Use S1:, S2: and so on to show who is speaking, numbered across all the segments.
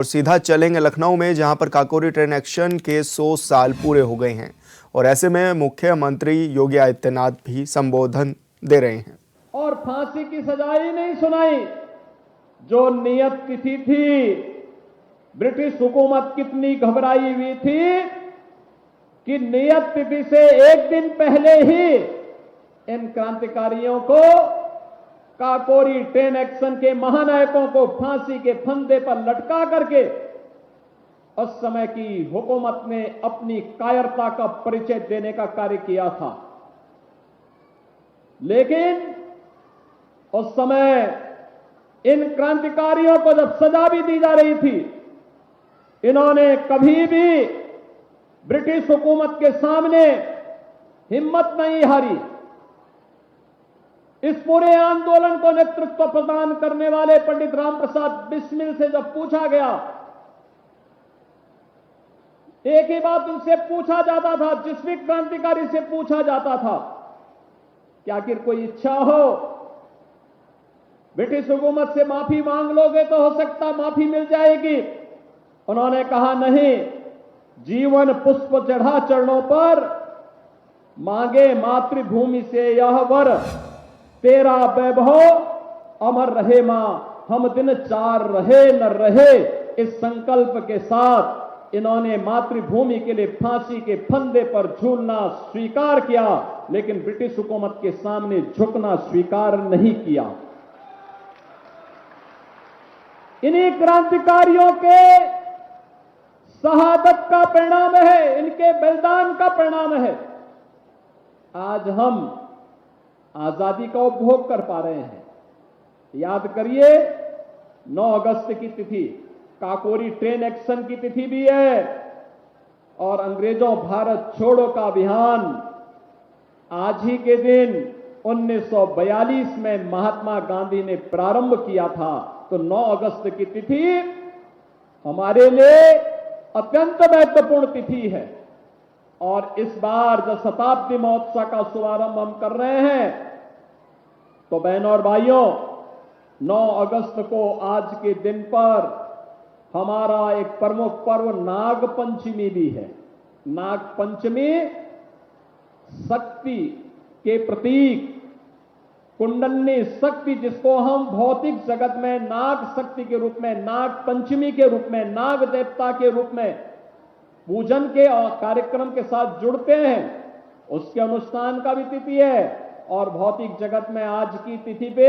S1: और सीधा चलेंगे लखनऊ में, जहां पर काकोरी ट्रेन एक्शन के 100 साल पूरे हो गए हैं और ऐसे में मुख्यमंत्री योगी आदित्यनाथ भी संबोधन दे रहे हैं।
S2: और फांसी की सजा ही नहीं सुनाई। जो नियत तिथि थी, ब्रिटिश हुकूमत कितनी घबराई हुई थी कि नियत तिथि से एक दिन पहले ही इन क्रांतिकारियों को, काकोरी ट्रेन एक्शन के महानायकों को फांसी के फंदे पर लटका करके उस समय की हुकूमत ने अपनी कायरता का परिचय देने का कार्य किया था। लेकिन उस समय इन क्रांतिकारियों को जब सजा भी दी जा रही थी, इन्होंने कभी भी ब्रिटिश हुकूमत के सामने हिम्मत नहीं हारी। इस पूरे आंदोलन को नेतृत्व प्रदान करने वाले पंडित राम प्रसाद बिस्मिल से जब पूछा गया, एक ही बात उनसे पूछा जाता था, जिस भी क्रांतिकारी से पूछा जाता था कि आखिर कोई इच्छा हो, ब्रिटिश हुकूमत से माफी मांग लोगे तो हो सकता माफी मिल जाएगी। उन्होंने कहा नहीं, जीवन पुष्प चढ़ा चरणों पर, मांगे मातृभूमि से यह वर, तेरा वैभव अमर रहे मां, हम दिन चार रहे न रहे। इस संकल्प के साथ इन्होंने मातृभूमि के लिए फांसी के फंदे पर झूलना स्वीकार किया, लेकिन ब्रिटिश हुकूमत के सामने झुकना स्वीकार नहीं किया। इन्हीं क्रांतिकारियों के शहादत का परिणाम है, इनके बलिदान का परिणाम है आज हम आजादी का उपभोग कर पा रहे हैं। याद करिए, 9 अगस्त की तिथि काकोरी ट्रेन एक्शन की तिथि भी है और अंग्रेजों भारत छोड़ो का अभियान आज ही के दिन 1942 में महात्मा गांधी ने प्रारंभ किया था। तो 9 अगस्त की तिथि हमारे लिए अत्यंत महत्वपूर्ण तिथि है और इस बार जब शताब्दी महोत्सव का शुभारंभ हम कर रहे हैं, तो बहनों और भाइयों, 9 अगस्त को आज के दिन पर हमारा एक प्रमुख पर्व नाग पंचमी भी है। नाग पंचमी शक्ति के प्रतीक, कुंडलिनी शक्ति, जिसको हम भौतिक जगत में नाग शक्ति के रूप में, नाग पंचमी के रूप में, नाग देवता के रूप में पूजन के कार्यक्रम के साथ जुड़ते हैं, उसके अनुष्ठान का भी तिथि है। और भौतिक जगत में आज की तिथि पे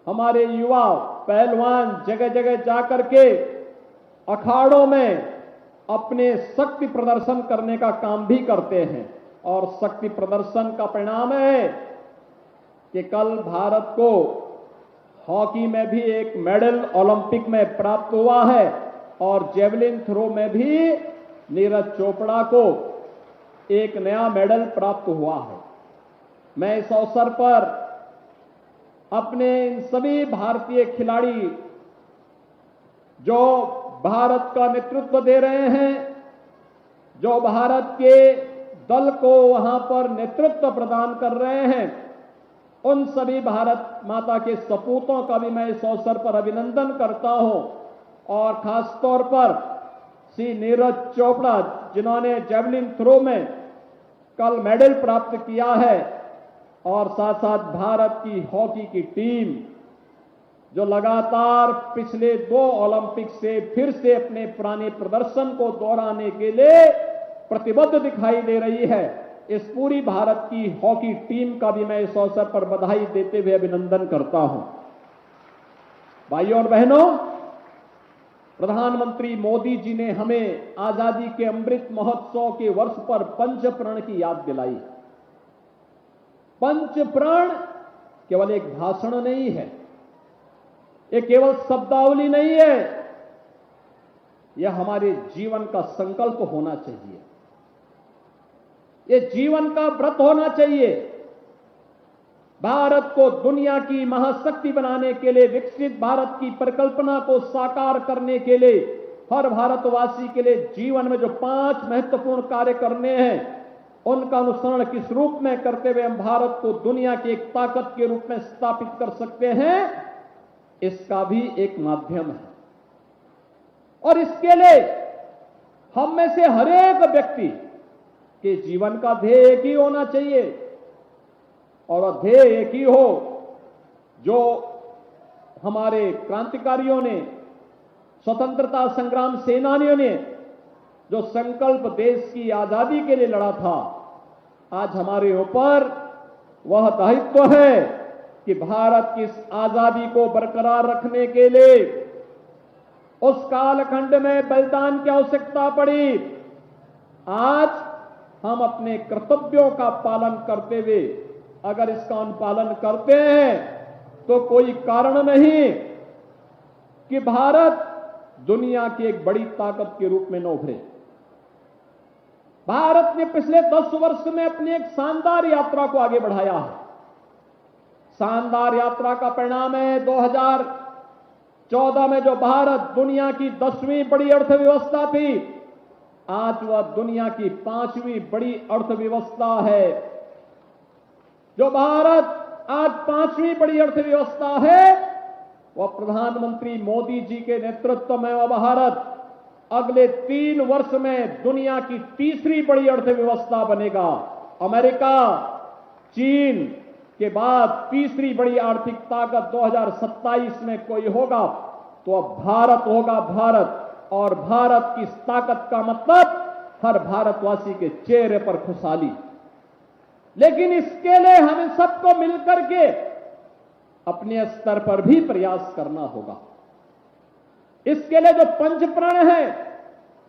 S2: हमारे युवा पहलवान जगह जगह जाकर के अखाड़ों में अपने शक्ति प्रदर्शन करने का काम भी करते हैं और शक्ति प्रदर्शन का परिणाम है कि कल भारत को हॉकी में भी एक मेडल ओलंपिक में प्राप्त हुआ है और जेवलिन थ्रो में भी नीरज चोपड़ा को एक नया मेडल प्राप्त हुआ है। मैं इस अवसर पर अपने इन सभी भारतीय खिलाड़ी जो भारत का नेतृत्व दे रहे हैं, जो भारत के दल को वहां पर नेतृत्व प्रदान कर रहे हैं, उन सभी भारत माता के सपूतों का भी मैं इस अवसर पर अभिनंदन करता हूं और खास तौर पर श्री नीरज चोपड़ा, जिन्होंने जेवलिन थ्रो में कल मेडल प्राप्त किया है, और साथ साथ भारत की हॉकी की टीम जो लगातार पिछले 2 ओलंपिक से फिर से अपने पुराने प्रदर्शन को दोहराने के लिए प्रतिबद्ध दिखाई दे रही है। इस पूरी भारत की हॉकी टीम का भी मैं इस अवसर पर बधाई देते हुए अभिनंदन करता हूं। भाइयों और बहनों, प्रधानमंत्री मोदी जी ने हमें आजादी के अमृत महोत्सव के वर्ष पर पंच प्रण की याद दिलाई। पंच प्रण केवल एक भाषण नहीं है, ये केवल शब्दावली नहीं है, यह हमारे जीवन का संकल्प होना चाहिए, ये जीवन का व्रत होना चाहिए। भारत को दुनिया की महाशक्ति बनाने के लिए, विकसित भारत की परिकल्पना को साकार करने के लिए, हर भारतवासी के लिए जीवन में जो 5 महत्वपूर्ण कार्य करने हैं, उनका अनुसरण किस रूप में करते हुए हम भारत को दुनिया की एक ताकत के रूप में स्थापित कर सकते हैं, इसका भी एक माध्यम है। और इसके लिए हम में से हर एक व्यक्ति के जीवन का ध्येय एक ही होना चाहिए, और वह ध्येय एक ही हो जो हमारे क्रांतिकारियों ने, स्वतंत्रता संग्राम सेनानियों ने जो संकल्प देश की आजादी के लिए लड़ा था, आज हमारे ऊपर वह दायित्व है कि भारत की इस आजादी को बरकरार रखने के लिए उस कालखंड में बलिदान की आवश्यकता पड़ी। आज हम अपने कर्तव्यों का पालन करते हुए अगर इसका अनुपालन करते हैं तो कोई कारण नहीं कि भारत दुनिया की एक बड़ी ताकत के रूप में न उभरे। भारत ने पिछले 10 वर्ष में अपनी एक शानदार यात्रा को आगे बढ़ाया है। शानदार यात्रा का परिणाम है 2014 में जो भारत दुनिया की 10वीं बड़ी अर्थव्यवस्था थी, आज वह दुनिया की 5वीं बड़ी अर्थव्यवस्था है। जो भारत आज 5वीं बड़ी अर्थव्यवस्था है, वह प्रधानमंत्री मोदी जी के नेतृत्व में वह भारत अगले 3 वर्ष में दुनिया की 3री बड़ी अर्थव्यवस्था बनेगा। अमेरिका, चीन के बाद 3री बड़ी आर्थिक ताकत 2027 में कोई होगा तो अब भारत होगा। भारत और भारत की इस ताकत का मतलब हर भारतवासी के चेहरे पर खुशहाली। लेकिन इसके लिए हमें सबको मिलकर के अपने स्तर पर भी प्रयास करना होगा। इसके लिए जो पंचप्रण है,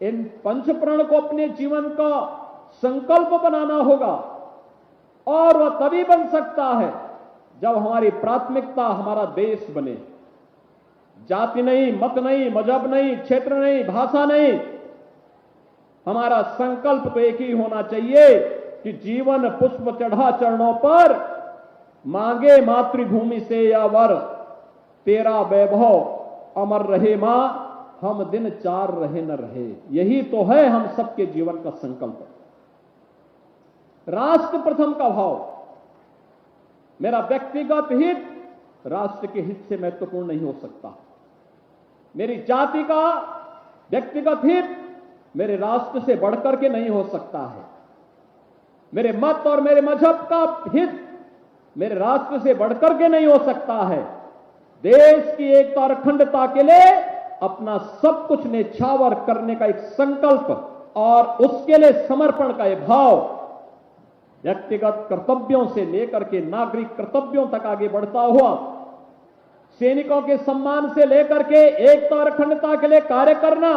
S2: इन पंचप्रण को अपने जीवन का संकल्प बनाना होगा, और वह तभी बन सकता है जब हमारी प्राथमिकता हमारा देश बने। जाति नहीं, मत नहीं, मजहब नहीं, क्षेत्र नहीं, भाषा नहीं, हमारा संकल्प तो एक ही होना चाहिए कि जीवन पुष्प चढ़ा चरणों पर, मांगे मातृभूमि से या वर, तेरा वैभव अमर रहे मां, हम दिन 4 रहे न रहे। यही तो है हम सबके जीवन का संकल्प। राष्ट्र प्रथम का भाव, मेरा व्यक्तिगत हित राष्ट्र के हित से महत्वपूर्ण नहीं हो सकता। मेरी जाति का व्यक्तिगत हित मेरे राष्ट्र से बढ़कर के नहीं हो सकता है। मेरे मत और मेरे मजहब का हित मेरे राष्ट्र से बढ़कर के नहीं हो सकता है। देश की एकता और अखंडता के लिए अपना सब कुछ न्यौछावर करने का एक संकल्प और उसके लिए समर्पण का यह भाव व्यक्तिगत कर्तव्यों से लेकर के नागरिक कर्तव्यों तक आगे बढ़ता हुआ, सैनिकों के सम्मान से लेकर के एकता और अखंडता के लिए कार्य करना,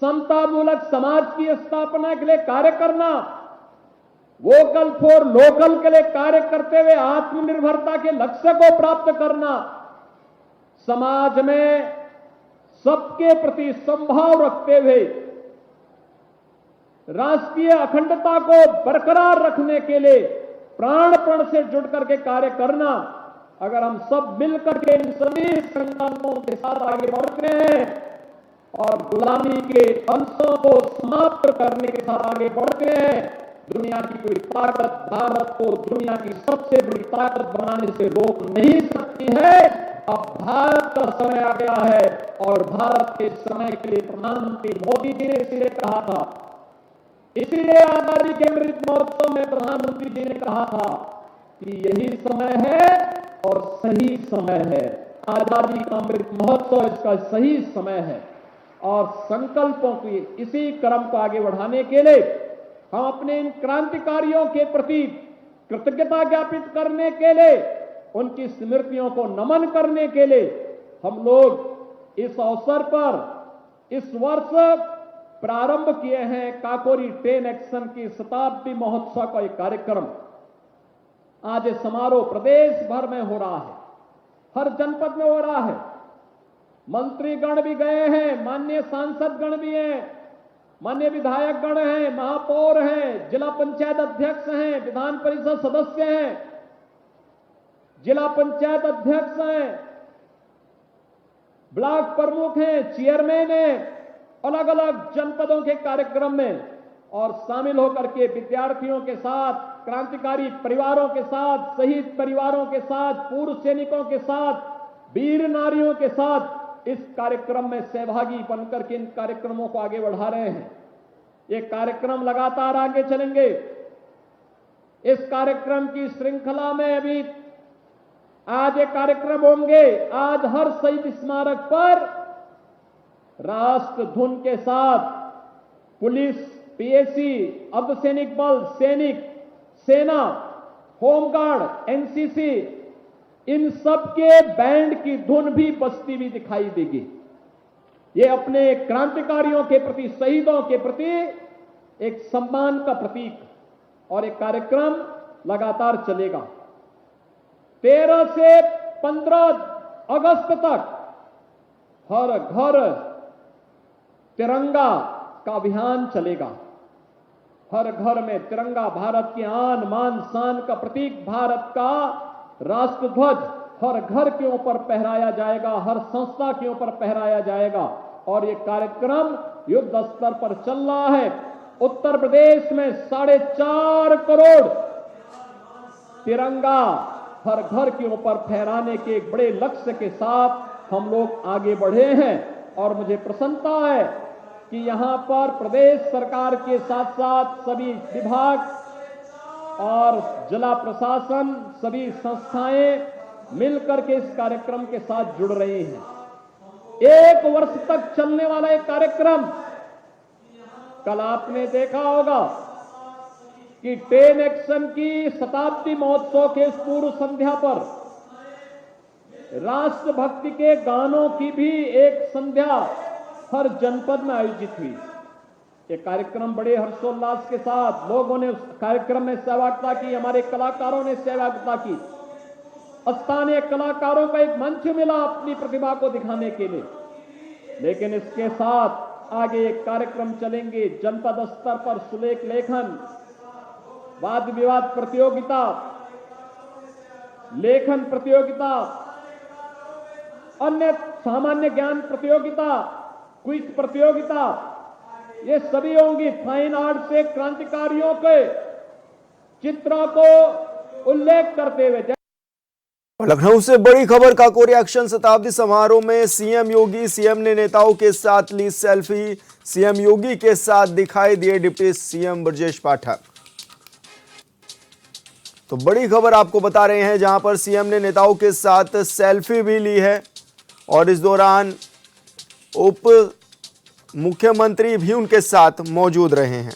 S2: समतामूलक समाज की स्थापना के लिए कार्य करना, वोकल फॉर लोकल के लिए कार्य करते हुए आत्मनिर्भरता के लक्ष्य को प्राप्त करना, समाज में सबके प्रति समभाव रखते हुए राष्ट्रीय अखंडता को बरकरार रखने के लिए प्राणपण से जुड़ करके कार्य करना। अगर हम सब मिलकर के इन सभी संकल्पों के साथ आगे बढ़ते हैं और गुलामी के अंशों को समाप्त करने के साथ आगे बढ़ते हैं, दुनिया की कोई ताकत भारत को दुनिया की सबसे बड़ी ताकत बनाने से रोक नहीं सकती है। अब भारत का समय आ गया है और भारत के समय के लिए प्रधानमंत्री मोदी जी ने इसलिए कहा था, इसीलिए आजादी के अमृत महोत्सव में प्रधानमंत्री जी ने कहा था कि यही समय है और सही समय है। आजादी का अमृत महोत्सव इसका सही समय है और संकल्पों की इसी क्रम को आगे बढ़ाने के लिए हम अपने इन क्रांतिकारियों के प्रति कृतज्ञता ज्ञापित करने के लिए, उनकी स्मृतियों को नमन करने के लिए हम लोग इस अवसर पर इस वर्ष प्रारंभ किए हैं काकोरी ट्रेन एक्शन की शताब्दी महोत्सव का एक कार्यक्रम। आज ये समारोह प्रदेश भर में हो रहा है, हर जनपद में हो रहा है। मंत्रीगण भी गए हैं, माननीय सांसद गण भी हैं, माननीय विधायक गण हैं, महापौर हैं, जिला पंचायत अध्यक्ष हैं, विधान परिषद सदस्य हैं, जिला पंचायत अध्यक्ष हैं, ब्लॉक प्रमुख हैं, चेयरमैन हैं, अलग अलग जनपदों के कार्यक्रम में और शामिल होकर के विद्यार्थियों के साथ, क्रांतिकारी परिवारों के साथ, शहीद परिवारों के साथ, पूर्व सैनिकों के साथ, वीर नारियों के साथ इस कार्यक्रम में सहभागी बनकर के इन कार्यक्रमों को आगे बढ़ा रहे हैं। ये कार्यक्रम लगातार आगे चलेंगे। इस कार्यक्रम की श्रृंखला में अभी आज ये कार्यक्रम होंगे। आज हर शहीद स्मारक पर राष्ट्र धुन के साथ पुलिस, पीएसी, अर्धसैनिक बल, सैनिक, सेना, होमगार्ड, एनसीसी, इन सब के बैंड की धुन भी बजती हुई दिखाई देगी। ये अपने क्रांतिकारियों के प्रति, शहीदों के प्रति एक सम्मान का प्रतीक, और एक कार्यक्रम लगातार चलेगा। 13 से 15 अगस्त तक हर घर तिरंगा का अभियान चलेगा। हर घर में तिरंगा, भारत की आन, मान, शान का प्रतीक, भारत का राष्ट्र ध्वज हर घर के ऊपर फहराया जाएगा, हर संस्था के ऊपर फहराया जाएगा। और ये कार्यक्रम युद्ध स्तर पर चल रहा है। उत्तर प्रदेश में 4.5 करोड़ तिरंगा हर घर के ऊपर फहराने के एक बड़े लक्ष्य के साथ हम लोग आगे बढ़े हैं। और मुझे प्रसन्नता है कि यहां पर प्रदेश सरकार के साथ साथ सभी विभाग और जिला प्रशासन, सभी संस्थाएं मिलकर के इस कार्यक्रम के साथ जुड़ रही हैं। 1 वर्ष तक चलने वाला एक कार्यक्रम, कल आपने देखा होगा कि 10 एक्शन की शताब्दी महोत्सव के इस पूर्व संध्या पर राष्ट्रभक्ति के गानों की भी एक संध्या हर जनपद में आयोजित हुई। ये कार्यक्रम बड़े हर्षोल्लास के साथ लोगों ने उस कार्यक्रम में सहभागिता की, हमारे कलाकारों ने सहभागिता की। स्थानीय कलाकारों का एक मंच मिला अपनी प्रतिभा को दिखाने के लिए। लेकिन इसके साथ आगे एक कार्यक्रम चलेंगे जनपद स्तर पर सुलेख लेखन, वाद विवाद प्रतियोगिता, लेखन प्रतियोगिता, अन्य सामान्य ज्ञान प्रतियोगिता, क्विज प्रतियोगिता, ये सभी होंगी। फाइन आर्ट से क्रांतिकारियों के चित्रों को उल्लेख करते हुए।
S1: लखनऊ से बड़ी खबर, काकोरी एक्शन शताब्दी समारोह में सीएम योगी। सीएम ने नेताओं के साथ ली सेल्फी। सीएम योगी के साथ दिखाई दिए डिप्टी सीएम ब्रजेश पाठक। तो बड़ी खबर आपको बता रहे हैं, जहां पर सीएम ने नेताओं के साथ सेल्फी भी ली है और इस दौरान उप मुख्यमंत्री भी उनके साथ मौजूद रहे हैं।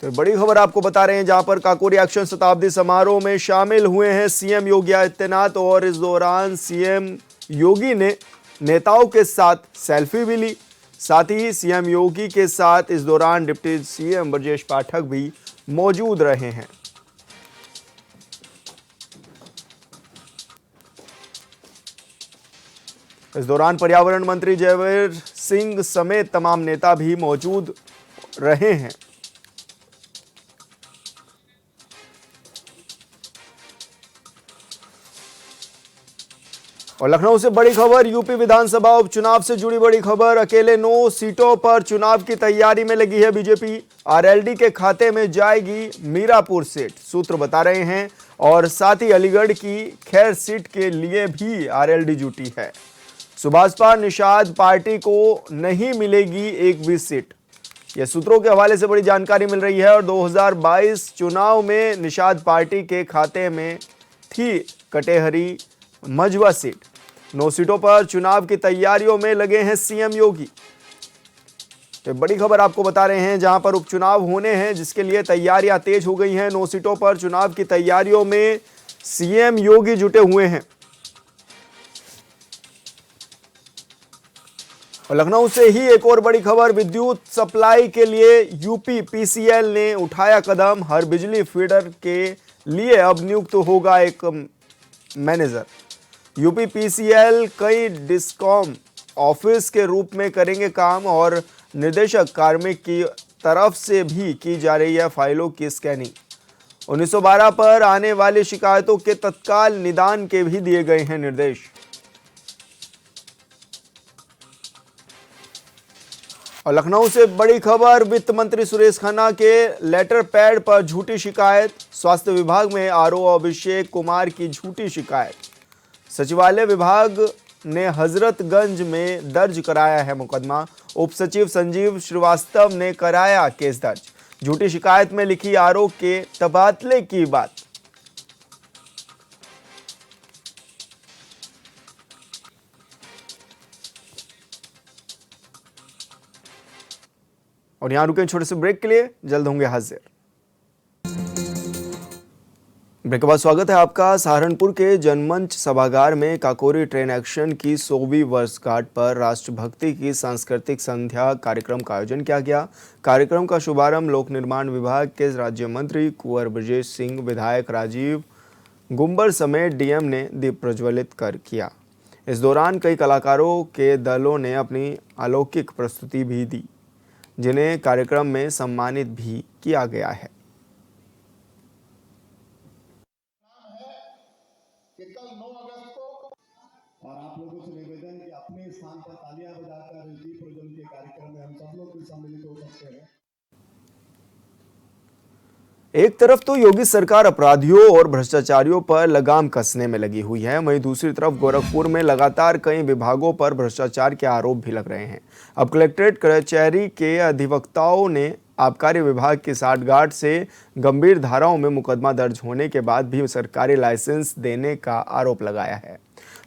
S1: तो बड़ी खबर आपको बता रहे हैं, जहां पर काकोरी एक्शन शताब्दी समारोह में शामिल हुए हैं सीएम योगी आदित्यनाथ और इस दौरान सीएम योगी ने नेताओं के साथ सेल्फी भी ली। साथ ही सीएम योगी के साथ इस दौरान डिप्टी सीएम ब्रजेश पाठक भी मौजूद रहे हैं। इस दौरान पर्यावरण मंत्री जयवीर सिंह समेत तमाम नेता भी मौजूद रहे हैं। और लखनऊ से बड़ी खबर, यूपी विधानसभा उपचुनाव से जुड़ी बड़ी खबर। अकेले 9 सीटों पर चुनाव की तैयारी में लगी है बीजेपी। आरएलडी के खाते में जाएगी मीरापुर सीट, सूत्र बता रहे हैं। और साथ ही अलीगढ़ की खैर सीट के लिए भी आरएलडी जुटी है। सुभाषपा निषाद पार्टी को नहीं मिलेगी एक भी सीट, यह सूत्रों के हवाले से बड़ी जानकारी मिल रही है। और 2022 चुनाव में निषाद पार्टी के खाते में थी कटेहरी मझवा सीट। 9 सीटों पर चुनाव की तैयारियों में लगे हैं सीएम योगी। तो बड़ी खबर आपको बता रहे हैं, जहां पर उपचुनाव होने हैं जिसके लिए तैयारियां तेज हो गई हैं। 9 सीटों पर चुनाव की तैयारियों में सीएम योगी जुटे हुए हैं। और लखनऊ से ही एक और बड़ी खबर, विद्युत सप्लाई के लिए यूपी पीसीएल ने उठाया कदम। हर बिजली फीडर के लिए अब नियुक्त होगा एक मैनेजर। यूपी पीसीएल कई डिस्कॉम ऑफिस के रूप में करेंगे काम और निर्देशक कार्मिक की तरफ से भी की जा रही है फाइलों की स्कैनिंग। 1912 पर आने वाली शिकायतों के तत्काल निदान के भी दिए गए हैं निर्देश। और लखनऊ से बड़ी खबर, वित्त मंत्री सुरेश खन्ना के लेटर पैड पर झूठी शिकायत। स्वास्थ्य विभाग में आरओ अभिषेक कुमार की झूठी शिकायत। सचिवालय विभाग ने हजरतगंज में दर्ज कराया है मुकदमा। उप सचिव संजीव श्रीवास्तव ने कराया केस दर्ज। झूठी शिकायत में लिखी आरओ के तबादले की बात। और यहां रुके छोटे से ब्रेक के लिए, जल्द होंगे हाजिर। ब्रेक के बाद स्वागत है आपका। सहारनपुर के जनमंच सभागार में काकोरी ट्रेन एक्शन की 100वीं वर्षगांठ पर राष्ट्रभक्ति की सांस्कृतिक संध्या कार्यक्रम का आयोजन किया गया। कार्यक्रम का शुभारंभ लोक निर्माण विभाग के राज्य मंत्री कुंवर ब्रजेश सिंह, विधायक राजीव गुम्बर समेत डीएम ने दीप प्रज्वलित कर किया। इस दौरान कई कलाकारों के दलों ने अपनी अलौकिक प्रस्तुति भी दी, जिन्हें कार्यक्रम में सम्मानित भी किया गया है।
S3: कि कल 9 अगस्त को और आप लोगों से निवेदन कि अपने स्थान पर तालियां बजाकर दीप प्रज्वलन के कार्यक्रम में हम सब लोग भी सम्मिलित हो सकते हैं।
S1: एक तरफ तो योगी सरकार अपराधियों और भ्रष्टाचारियों पर लगाम कसने में लगी हुई है, वहीं दूसरी तरफ गोरखपुर में लगातार कई विभागों पर भ्रष्टाचार के आरोप भी लग रहे हैं। अब कलेक्ट्रेट कचहरी के अधिवक्ताओं ने आबकारी विभाग की साठगांठ से गंभीर धाराओं में मुकदमा दर्ज होने के बाद भी सरकारी लाइसेंस देने का आरोप लगाया है।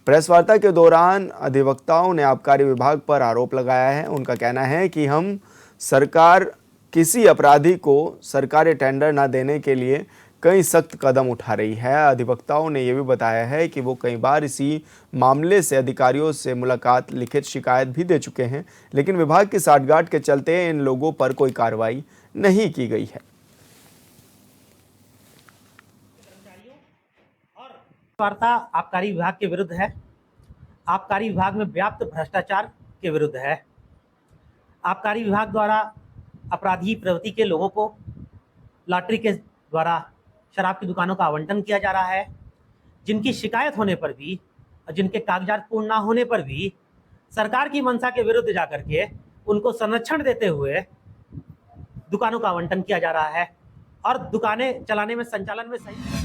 S1: प्रेस वार्ता के दौरान अधिवक्ताओं ने आबकारी विभाग पर आरोप लगाया है। उनका कहना है कि हम सरकार किसी अपराधी को सरकारी टेंडर न देने के लिए कई सख्त कदम उठा रही है। अधिवक्ताओं ने यह भी बताया है कि वो कई बार इसी मामले से अधिकारियों से मुलाकात, लिखित शिकायत भी दे चुके हैं, लेकिन विभाग की साठगांठ के चलते इन लोगों पर कोई कार्रवाई नहीं की गई है।
S4: वार्ता आबकारी विभाग के विरुद्ध है। आबकारी विभाग में व्याप्त भ्रष्टाचार के विरुद्ध है। आबकारी विभाग द्वारा अपराधी प्रवृत्ति के लोगों को लॉटरी के द्वारा शराब की दुकानों का आवंटन किया जा रहा है, जिनकी शिकायत होने पर भी और जिनके कागजात पूर्ण ना होने पर भी सरकार की मंशा के विरुद्ध जाकर के उनको संरक्षण देते हुए दुकानों का आवंटन किया जा रहा है और दुकानें चलाने में, संचालन में सही।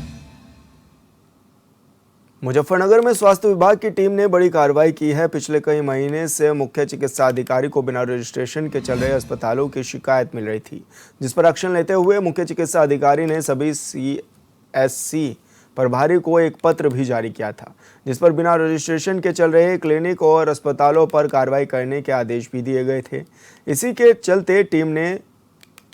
S1: मुजफ्फरनगर में स्वास्थ्य विभाग की टीम ने बड़ी कार्रवाई की है। पिछले कई महीने से मुख्य चिकित्सा अधिकारी को बिना रजिस्ट्रेशन के चल रहे अस्पतालों की शिकायत मिल रही थी, जिस पर एक्शन लेते हुए मुख्य चिकित्सा अधिकारी ने सभी सीएससी प्रभारी को एक पत्र भी जारी किया था, जिस पर बिना रजिस्ट्रेशन के चल रहे क्लिनिक और अस्पतालों पर कार्रवाई करने के आदेश भी दिए गए थे। इसी के चलते टीम ने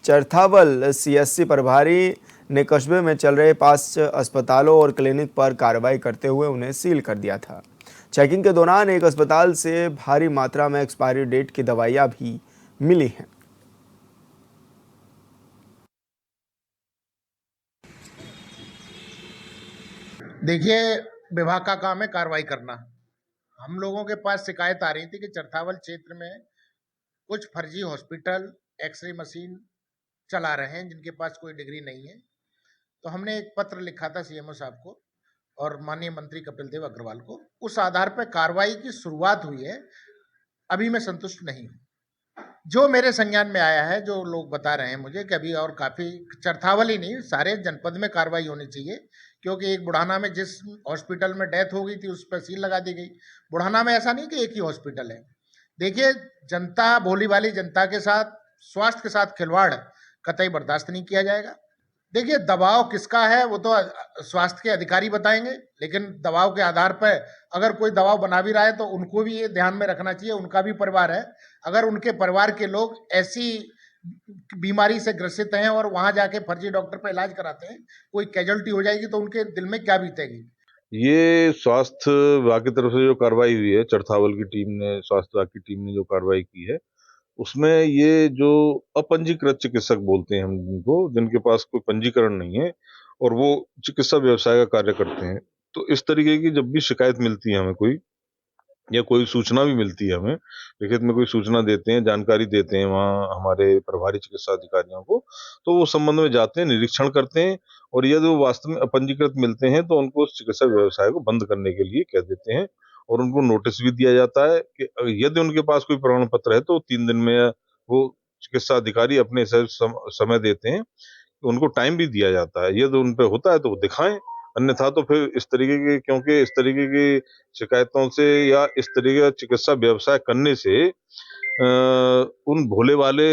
S1: चरथावल सीएससी प्रभारी ने कस्बे में चल रहे 5 अस्पतालों और क्लिनिक पर कार्रवाई करते हुए उन्हें सील कर दिया था। चेकिंग के दौरान एक अस्पताल से भारी मात्रा में एक्सपायरी डेट की दवाइयां भी मिली हैं।
S5: देखिए, विभाग का काम है कार्रवाई करना। हम लोगों के पास शिकायत आ रही थी कि चरथावल क्षेत्र में कुछ फर्जी हॉस्पिटल एक्सरे मशीन चला रहे हैं जिनके पास कोई डिग्री नहीं है। तो हमने एक पत्र लिखा था सीएमओ साहब को और माननीय मंत्री कपिल देव अग्रवाल को। उस आधार पर कार्रवाई की शुरुआत हुई है। अभी मैं संतुष्ट नहीं हूँ। जो मेरे संज्ञान में आया है, जो लोग बता रहे हैं मुझे कि अभी और काफी, चरथावल ही नहीं सारे जनपद में कार्रवाई होनी चाहिए, क्योंकि एक बुढ़ाना में जिस हॉस्पिटल में डेथ हो गई थी उस पर सील लगा दी गई। बुढ़ाना में ऐसा नहीं कि एक ही हॉस्पिटल है। देखिए, जनता, भोली भाली जनता के साथ, स्वास्थ्य के साथ खिलवाड़ कतई बर्दाश्त नहीं किया जाएगा। देखिए, दबाव किसका है वो तो स्वास्थ्य के अधिकारी बताएंगे, लेकिन दबाव के आधार पर अगर कोई दबाव बना भी रहा है तो उनको भी ये ध्यान में रखना चाहिए, उनका भी परिवार है। अगर उनके परिवार के लोग ऐसी बीमारी से ग्रसित हैं और वहां जाके फर्जी डॉक्टर पर इलाज कराते हैं, कोई कैजुअलिटी हो जाएगी तो उनके दिल में क्या बीतेगी।
S6: ये स्वास्थ्य विभाग की तरफ से जो कार्रवाई हुई है, चरथावल की टीम ने, स्वास्थ्य विभाग की टीम ने जो कार्रवाई की है, उसमें ये जो अपंजीकृत चिकित्सक बोलते हैं हम उनको, जिनके पास कोई पंजीकरण नहीं है और वो चिकित्सा व्यवसाय का कार्य करते हैं, तो इस तरीके की जब भी शिकायत मिलती है हमें कोई, या कोई सूचना भी मिलती है हमें, लिखित में कोई सूचना देते हैं, जानकारी देते हैं वहाँ हमारे प्रभारी चिकित्सा अधिकारियों को, तो वो संबंध में जाते हैं, निरीक्षण करते हैं और यदि वो वास्तव में अपंजीकृत मिलते हैं तो उनको उस चिकित्सा व्यवसाय को बंद करने के लिए कह देते हैं और उनको नोटिस भी दिया जाता है कि यदि उनके पास कोई प्रमाण पत्र है तो 3 दिन में या वो चिकित्सा अधिकारी अपने समय देते हैं, उनको टाइम भी दिया जाता है। ये तो उन पे होता है तो वो दिखाएं, अन्यथा तो फिर इस तरीके के, क्योंकि इस तरीके की शिकायतों से या इस तरीके का चिकित्सा व्यवसाय करने से उन भोले वाले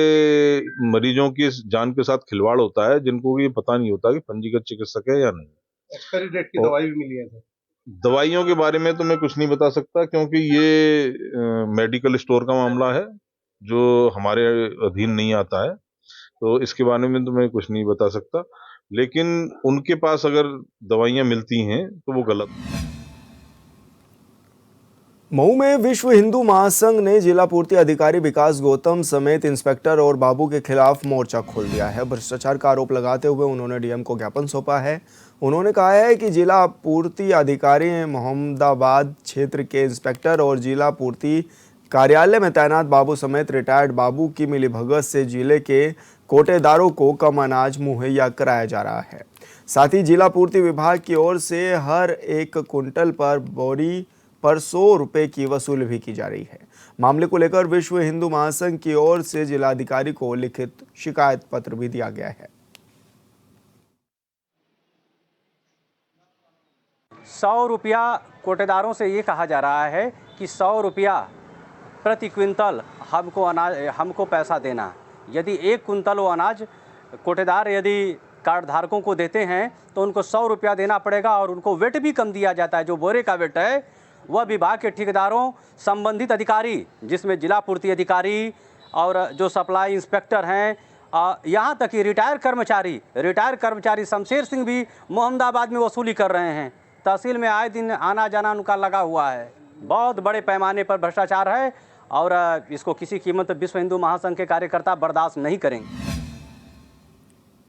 S6: मरीजों की जान के साथ खिलवाड़ होता है, जिनको ये पता नहीं होता कि पंजीकृत चिकित्सक है या नहीं।
S7: एक्सपायरी डेट की दवाई भी मिली है सर।
S6: दवाइयों के बारे में तो मैं कुछ नहीं बता सकता, क्योंकि ये मेडिकल स्टोर का मामला है जो हमारे अधीन नहीं आता है, तो इसके बारे में तो मैं कुछ नहीं बता सकता। लेकिन उनके पास अगर दवाइयां मिलती हैं तो वो गलत।
S1: मऊ में विश्व हिंदू महासंघ ने जिला पूर्ति अधिकारी विकास गौतम समेत इंस्पेक्टर और बाबू के खिलाफ मोर्चा खोल दिया है। भ्रष्टाचार का आरोप लगाते हुए उन्होंने डीएम को ज्ञापन सौंपा है। उन्होंने कहा है कि जिला पूर्ति अधिकारी मोहम्मदाबाद क्षेत्र के इंस्पेक्टर और जिला पूर्ति कार्यालय में तैनात बाबू समेत रिटायर्ड बाबू की मिलीभगत से जिले के कोटेदारों को कम अनाज मुहैया कराया जा रहा है। साथ ही जिला पूर्ति विभाग की ओर से हर एक कुंटल पर बोरी पर 100 रुपए की वसूली भी की जा रही है। मामले को लेकर विश्व हिंदू महासंघ की ओर से जिलाधिकारी को लिखित शिकायत पत्र भी दिया गया है।
S8: 100 रुपया कोटेदारों से ये कहा जा रहा है कि 100 रुपया प्रति क्विंटल हमको पैसा देना। यदि 1 कुंतल वो अनाज कोटेदार यदि कार्ड धारकों को देते हैं तो उनको 100 रुपया देना पड़ेगा और उनको वेट भी कम दिया जाता है। जो बोरे का वेट है वह विभाग के ठेकेदारों, संबंधित अधिकारी जिसमें जिला पूर्ति अधिकारी और जो सप्लाई इंस्पेक्टर हैं, यहाँ तक कि रिटायर कर्मचारी शमशेर सिंह भी मोहम्मदाबाद में वसूली कर रहे हैं। तहसील में आए दिन आना जाना उनका लगा हुआ है। बहुत बड़े पैमाने पर भ्रष्टाचार है और इसको किसी कीमत विश्व हिंदू महासंघ के कार्यकर्ता बर्दाश्त नहीं करेंगे।